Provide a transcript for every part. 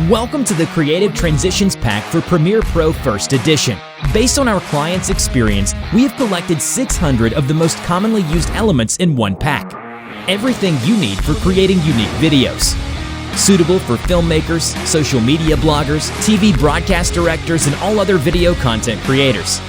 Welcome to the Creative Transitions Pack for Premiere Pro First Edition. Based on our clients' experience, we have collected 600 of the most commonly used elements in one pack. Everything you need for creating unique videos. Suitable for filmmakers, social media bloggers, TV broadcast directors, and all other video content creators.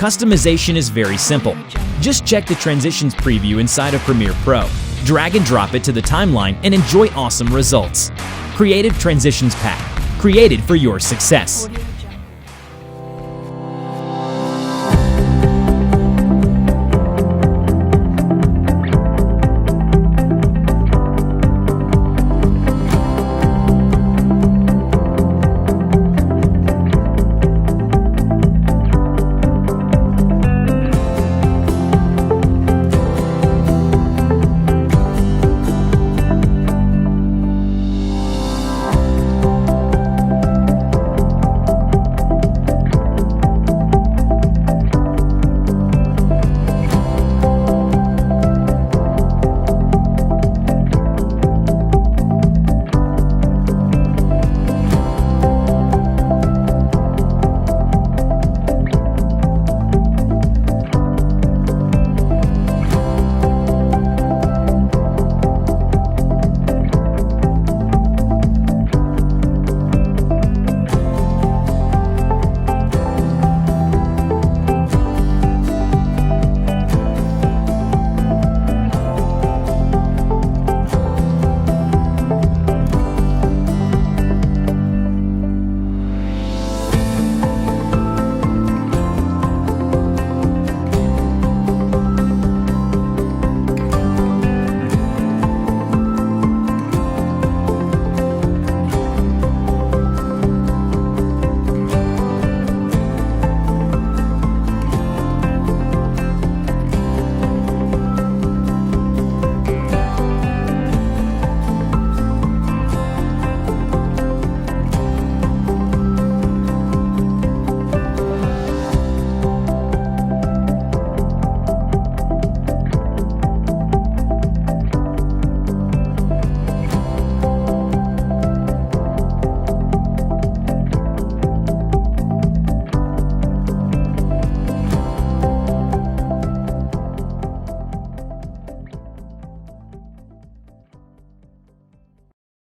Customization is very simple. Just check the transitions preview inside of Premiere Pro, drag and drop it to the timeline, and enjoy awesome results. Creative Transitions Pack, created for your success.